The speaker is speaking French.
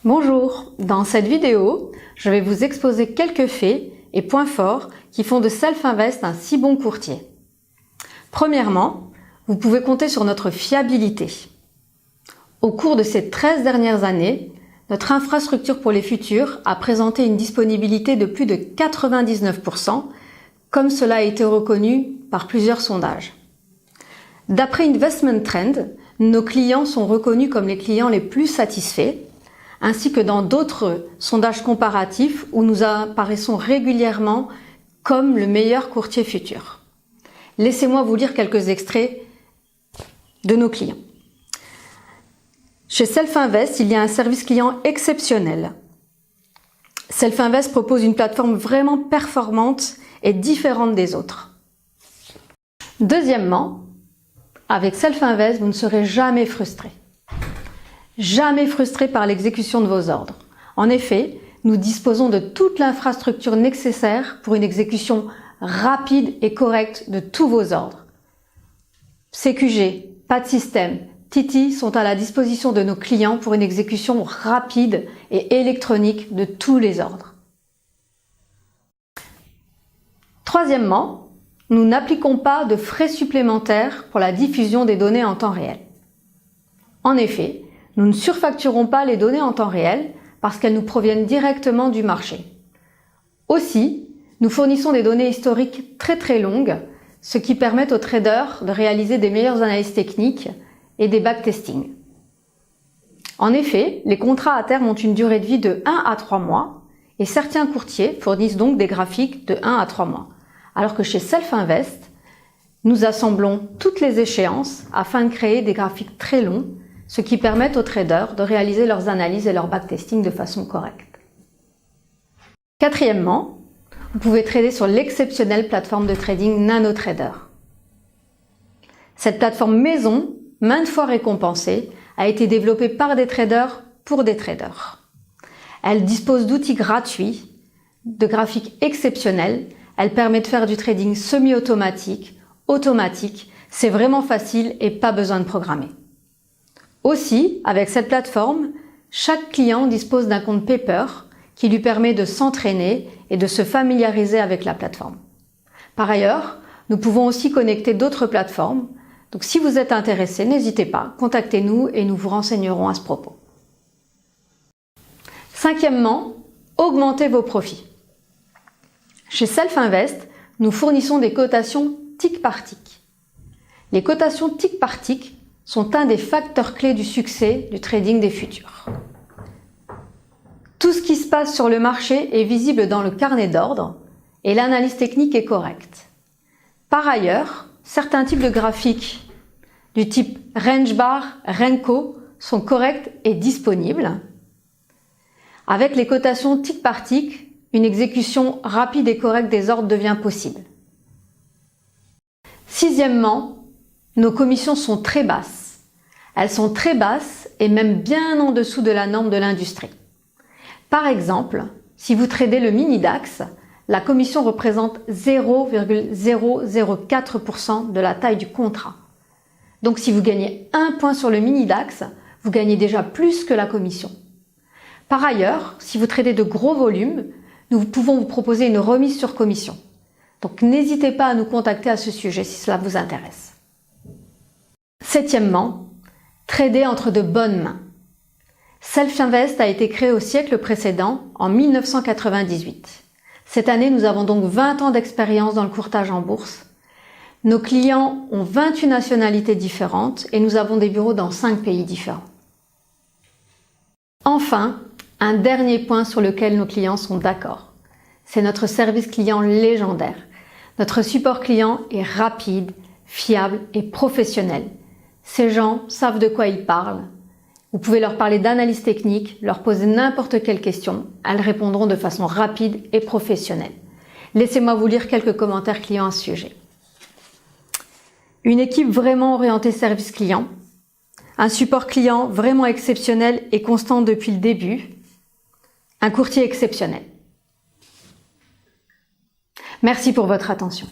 Bonjour, dans cette vidéo, je vais vous exposer quelques faits et points forts qui font de Self-Invest un si bon courtier. Premièrement, vous pouvez compter sur notre fiabilité. Au cours de ces 13 dernières années, notre infrastructure pour les futurs a présenté une disponibilité de plus de 99%, comme cela a été reconnu par plusieurs sondages. D'après Investment Trend, nos clients sont reconnus comme les clients les plus satisfaits, ainsi que dans d'autres sondages comparatifs où nous apparaissons régulièrement comme le meilleur courtier futur. Laissez-moi vous lire quelques extraits de nos clients. Chez Self-Invest, il y a un service client exceptionnel. Self-Invest propose une plateforme vraiment performante et différente des autres. Deuxièmement, avec Self-Invest, vous ne serez jamais frustré. Jamais frustré par l'exécution de vos ordres. En effet, nous disposons de toute l'infrastructure nécessaire pour une exécution rapide et correcte de tous vos ordres. CQG, pas de système, Titi sont à la disposition de nos clients pour une exécution rapide et électronique de tous les ordres. Troisièmement, nous n'appliquons pas de frais supplémentaires pour la diffusion des données en temps réel. En effet, nous ne surfacturons pas les données en temps réel parce qu'elles nous proviennent directement du marché. Aussi, nous fournissons des données historiques très longues, ce qui permet aux traders de réaliser des meilleures analyses techniques et des backtesting. En effet, les contrats à terme ont une durée de vie de 1 à 3 mois et certains courtiers fournissent donc des graphiques de 1 à 3 mois. Alors que chez Self-Invest, nous assemblons toutes les échéances afin de créer des graphiques très longs, ce qui permet aux traders de réaliser leurs analyses et leur backtesting de façon correcte. Quatrièmement, vous pouvez trader sur l'exceptionnelle plateforme de trading NanoTrader. Cette plateforme maison, maintes fois récompensée, a été développée par des traders pour des traders. Elle dispose d'outils gratuits, de graphiques exceptionnels, elle permet de faire du trading semi-automatique, automatique, c'est vraiment facile et pas besoin de programmer. Aussi, avec cette plateforme, chaque client dispose d'un compte Paper qui lui permet de s'entraîner et de se familiariser avec la plateforme. Par ailleurs, nous pouvons aussi connecter d'autres plateformes. Donc si vous êtes intéressé, n'hésitez pas, contactez-nous et nous vous renseignerons à ce propos. Cinquièmement, augmentez vos profits. Chez Self-Invest, nous fournissons des cotations tick par tick. Les cotations tick par tick sont un des facteurs clés du succès du trading des futurs. Tout ce qui se passe sur le marché est visible dans le carnet d'ordre et l'analyse technique est correcte. Par ailleurs, certains types de graphiques du type Range Bar, Renko sont corrects et disponibles. Avec les cotations tick par tick, une exécution rapide et correcte des ordres devient possible. Sixièmement, nos commissions sont très basses. Elles sont très basses et même bien en dessous de la norme de l'industrie. Par exemple, si vous tradez le mini DAX, la commission représente 0,004% de la taille du contrat. Donc si vous gagnez 1 point sur le mini DAX, vous gagnez déjà plus que la commission. Par ailleurs, si vous tradez de gros volumes, nous pouvons vous proposer une remise sur commission. Donc n'hésitez pas à nous contacter à ce sujet si cela vous intéresse. Septièmement, trader entre de bonnes mains. Self-Invest a été créé au siècle précédent, en 1998. Cette année, nous avons donc 20 ans d'expérience dans le courtage en bourse. Nos clients ont 28 nationalités différentes et nous avons des bureaux dans 5 pays différents. Enfin, un dernier point sur lequel nos clients sont d'accord. C'est notre service client légendaire. Notre support client est rapide, fiable et professionnel. Ces gens savent de quoi ils parlent. Vous pouvez leur parler d'analyse technique, leur poser n'importe quelle question. Elles répondront de façon rapide et professionnelle. Laissez-moi vous lire quelques commentaires clients à ce sujet. Une équipe vraiment orientée service client. Un support client vraiment exceptionnel et constant depuis le début. Un courtier exceptionnel. Merci pour votre attention.